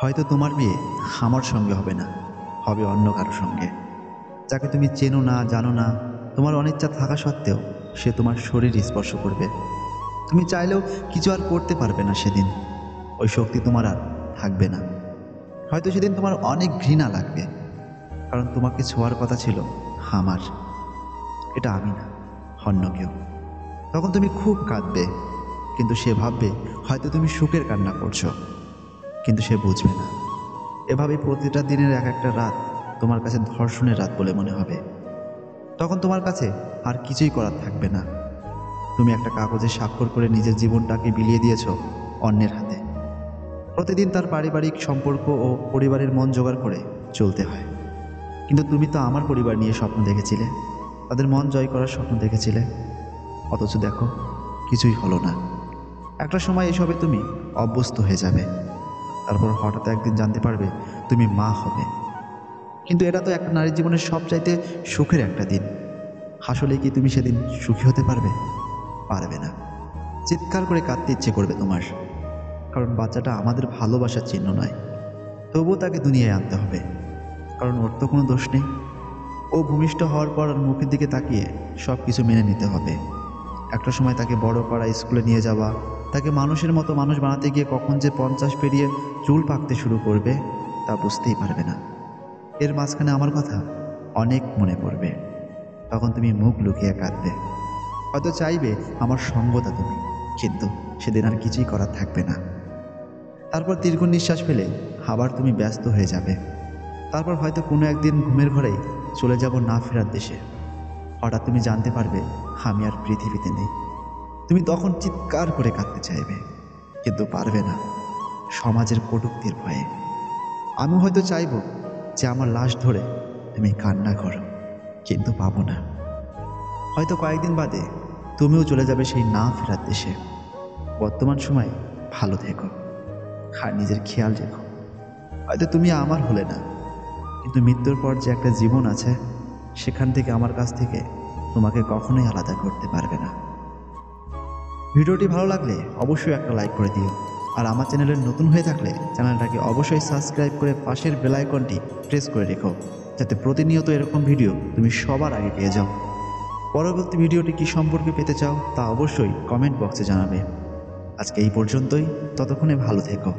হয়তো তোমার বিয়ে আমার সঙ্গে হবে না, হবে অন্য কারো সঙ্গে, যাকে তুমি চেনো না, জানো না। তোমার অনিচ্ছা থাকা সত্ত্বেও সে তোমার শরীর স্পর্শ করবে। তুমি চাইলেও কিছু আর করতে পারবে না সেদিন। ওই শক্তি তোমার আর থাকবে না। হয়তো সেদিন তোমার অনেক ঘৃণা লাগবে, কারণ তোমাকে ছোঁয়ার কথা ছিল আমার, এটা আমি না, অন্য কেউ। তখন তুমি খুব কাঁদবে, কিন্তু সে ভাববে হয়তো তুমি সুখের কান্না করছো, কিন্তু সে বুঝবে না। এভাবে প্রতিটা দিনের এক একটা রাত তোমার কাছে ধর্ষণের রাত বলে মনে হবে। তখন তোমার কাছে আর কিছুই করার থাকবে না। তুমি একটা কাগজে স্বাক্ষর করে নিজের জীবনটাকে বিলিয়ে দিয়েছো অন্যের হাতে। প্রতিদিন তার পারিবারিক সম্পর্ক ও পরিবারের মন জোগাড় করে চলতে হয়। কিন্তু তুমি তো আমার পরিবার নিয়ে স্বপ্ন দেখেছিলে, তাদের মন জয় করার স্বপ্ন দেখেছিলে। অথচ দেখো, কিছুই হলো না। একটা সময় এসবে তুমি অভ্যস্ত হয়ে যাবে। তারপর হঠাৎ একদিন জানতে পারবে তুমি মা হবে। কিন্তু এটা তো একটা নারীর জীবনের সবচাইতে সুখের একটা দিন। আসলে কি তুমি সেদিন সুখী হতে পারবে? পারবে না। চিৎকার করে কাঁদতে ইচ্ছে করবে তোমার, কারণ বাচ্চাটা আমাদের ভালোবাসার চিহ্ন নয়। তবুও তাকে দুনিয়ায় আনতে হবে, কারণ ওর তো কোনো দোষ নেই। ও ভূমিষ্ঠ হওয়ার পর ওর মুখের দিকে তাকিয়ে সব কিছু মেনে নিতে হবে। একটা সময় তাকে বড় করা, স্কুলে নিয়ে যাওয়া, তাকে মানুষের মতো মানুষ বানাতে গিয়ে কখন যে 50 পেরিয়ে চুল পাকতে শুরু করবে তা বুঝতেই পারবে না। এর মাঝখানে আমার কথা অনেক মনে পড়বে। তখন তুমি মুখ লুকিয়ে কাঁদবে। হয়তো চাইবে আমার সঙ্গতা তুমি, কিন্তু সেদিন আর কিছুই করার থাকবে না। তারপর দীর্ঘ নিঃশ্বাস ফেলে আবার তুমি ব্যস্ত হয়ে যাবে। তারপর হয়তো কোনো একদিন ঘুমের ঘরেই চলে যাব না ফেরার দেশে। হঠাৎ তুমি জানতে পারবে আমি আর পৃথিবীতে নেই। তুমি তখন চিৎকার করে কাঁদতে চাইবে, কিন্তু পারবে না, সমাজের কটূক্তির ভয়ে। আমি হয়তো চাইবো যে আমার লাশ ধরে তুমি কান্না করো, কিন্তু পাবো না। হয়তো কয়েকদিন বাদে তুমিও চলে যাবে সেই না ফেরার দেশে। বর্তমান সময়ে ভালো থেকো আর নিজের খেয়াল রেখো। হয়তো তুমি আমার হলে না, কিন্তু মৃত্যুর পর যে একটা জীবন আছে, সেখান থেকে আমার কাছ থেকে তোমাকে কখনোই আলাদা করতে পারবে না। ভিডিওটি ভালো লাগলে অবশ্যই একটা লাইক করে দিও। আর আমার চ্যানেলে নতুন হয়ে থাকলে চ্যানেলটাকে অবশ্যই সাবস্ক্রাইব করে পাশের বেল আইকনটি প্রেস করে রেখো, যাতে প্রতিনিয়ত এরকম ভিডিও তুমি সবার আগে পেয়ে যাও। পরবর্তী ভিডিওটি কী সম্পর্কে পেতে চাও তা অবশ্যই কমেন্ট বক্সে জানাবে। আজকে এই পর্যন্তই, ততক্ষণে ভালো থেকো।